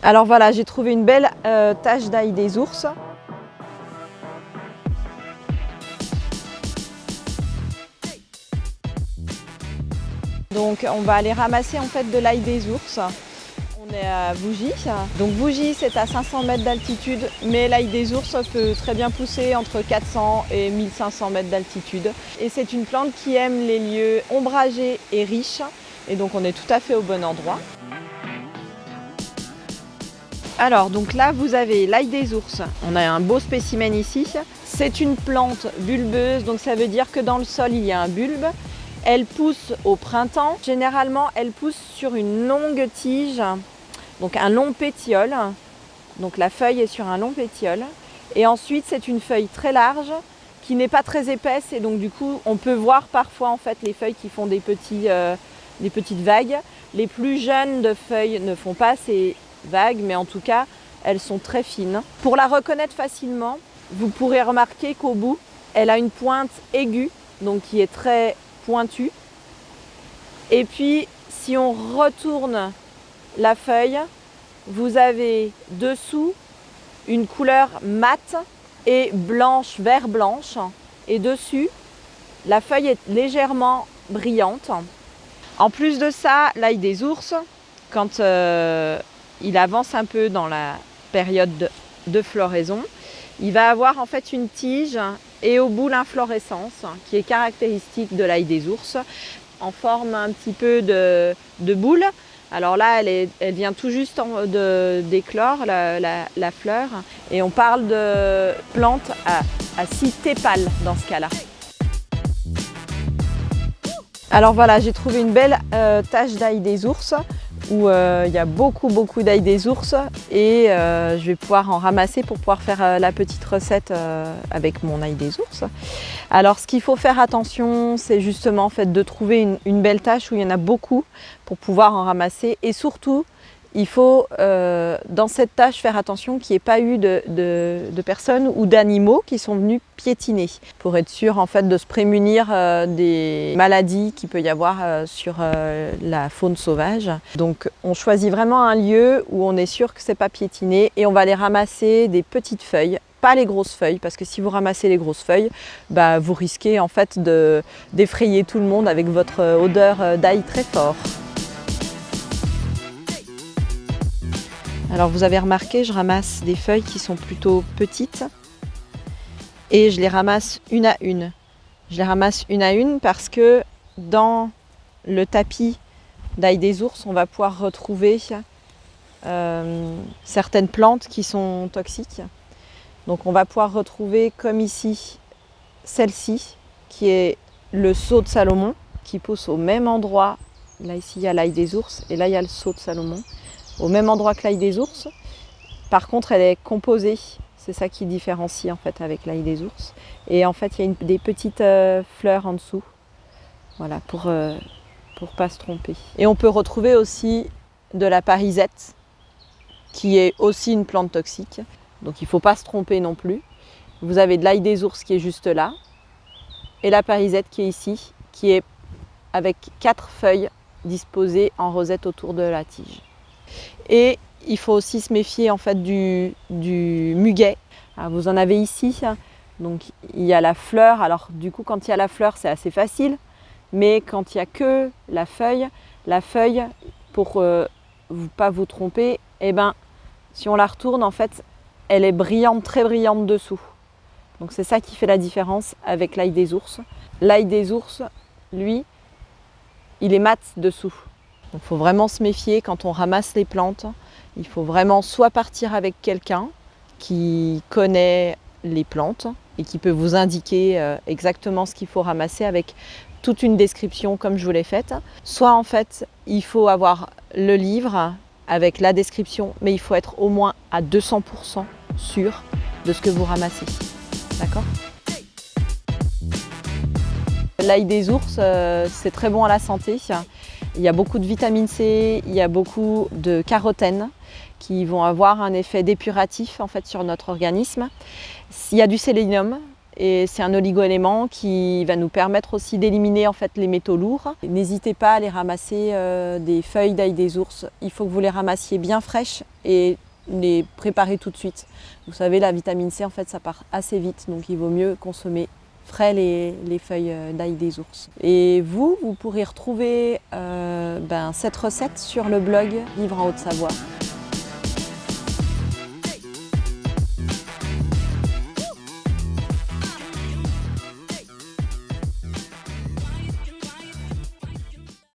Alors voilà, j'ai trouvé une belle tache d'ail des ours. Donc on va aller ramasser en fait de l'ail des ours. On est à Bougie. Donc Bougie, c'est à 500 mètres d'altitude, mais l'ail des ours peut très bien pousser entre 400 et 1500 mètres d'altitude. Et c'est une plante qui aime les lieux ombragés et riches. Et donc on est tout à fait au bon endroit. Alors donc là vous avez l'ail des ours. On a un beau spécimen ici. C'est une plante bulbeuse, donc ça veut dire que dans le sol il y a un bulbe. Elle pousse au printemps. Généralement, elle pousse sur une longue tige, donc un long pétiole. Donc la feuille est sur un long pétiole. Et ensuite, c'est une feuille très large qui n'est pas très épaisse. Et donc du coup, on peut voir parfois en fait les feuilles qui font des petites vagues. Les plus jeunes de feuilles ne font pas ces vagues, mais en tout cas, elles sont très fines. Pour la reconnaître facilement, vous pourrez remarquer qu'au bout, elle a une pointe aiguë, donc qui est très pointue. Et puis si on retourne la feuille, vous avez dessous une couleur mate et blanche, vert blanche, et dessus la feuille est légèrement brillante. En plus de ça, l'ail des ours, quand il avance un peu dans la période de floraison, il va avoir en fait une tige et au bout l'inflorescence qui est caractéristique de l'ail des ours en forme un petit peu de boule. Alors là, elle vient tout juste d'éclore, la fleur. Et on parle de plante à 6 tépales dans ce cas-là. Alors voilà, j'ai trouvé une belle tache d'ail des ours où il y a beaucoup d'ail des ours et je vais pouvoir en ramasser pour pouvoir faire la petite recette avec mon ail des ours. Alors ce qu'il faut faire attention, c'est justement en fait de trouver une belle tache où il y en a beaucoup pour pouvoir en ramasser et surtout il faut dans cette tache faire attention qu'il n'y ait pas eu de personnes ou d'animaux qui sont venus piétiner pour être sûr en fait de se prémunir des maladies qu'il peut y avoir sur la faune sauvage. Donc on choisit vraiment un lieu où on est sûr que c'est pas piétiné et on va aller ramasser des petites feuilles, pas les grosses feuilles, parce que si vous ramassez les grosses feuilles, vous risquez en fait d'effrayer tout le monde avec votre odeur d'ail très fort. Alors vous avez remarqué, je ramasse des feuilles qui sont plutôt petites et je les ramasse une à une. Je les ramasse une à une parce que dans le tapis d'ail des ours, on va pouvoir retrouver certaines plantes qui sont toxiques. Donc on va pouvoir retrouver comme ici, celle-ci qui est le saut de Salomon qui pousse au même endroit. Là ici il y a l'ail des ours et là il y a le saut de Salomon. Au même endroit que l'ail des ours. Par contre, elle est composée. C'est ça qui différencie en fait avec l'ail des ours. Et en fait, il y a des petites fleurs en dessous. Voilà, pour pas se tromper. Et on peut retrouver aussi de la parisette, qui est aussi une plante toxique. Donc il ne faut pas se tromper non plus. Vous avez de l'ail des ours qui est juste là. Et la parisette qui est ici, qui est avec 4 feuilles disposées en rosette autour de la tige. Et il faut aussi se méfier en fait du muguet. Alors, vous en avez ici, donc il y a la fleur. Alors du coup quand il y a la fleur c'est assez facile, mais quand il n'y a que la feuille, pour pas vous tromper, si on la retourne en fait elle est brillante, très brillante dessous. Donc c'est ça qui fait la différence avec l'ail des ours. L'ail des ours, lui, il est mat dessous. Donc il faut vraiment se méfier quand on ramasse les plantes. Il faut vraiment soit partir avec quelqu'un qui connaît les plantes et qui peut vous indiquer exactement ce qu'il faut ramasser avec toute une description comme je vous l'ai faite. Soit en fait, il faut avoir le livre avec la description, mais il faut être au moins à 200% sûr de ce que vous ramassez. D'accord ? L'ail des ours, c'est très bon à la santé. Il y a beaucoup de vitamine C, il y a beaucoup de carotène qui vont avoir un effet dépuratif en fait, sur notre organisme. Il y a du sélénium et c'est un oligo-élément qui va nous permettre aussi d'éliminer en fait les métaux lourds. N'hésitez pas à aller ramasser des feuilles d'ail des ours. Il faut que vous les ramassiez bien fraîches et les préparer tout de suite. Vous savez, la vitamine C en fait ça part assez vite, donc il vaut mieux consommer frais les feuilles d'ail des ours. Et vous pourrez retrouver cette recette sur le blog Vivre en Haute-Savoie.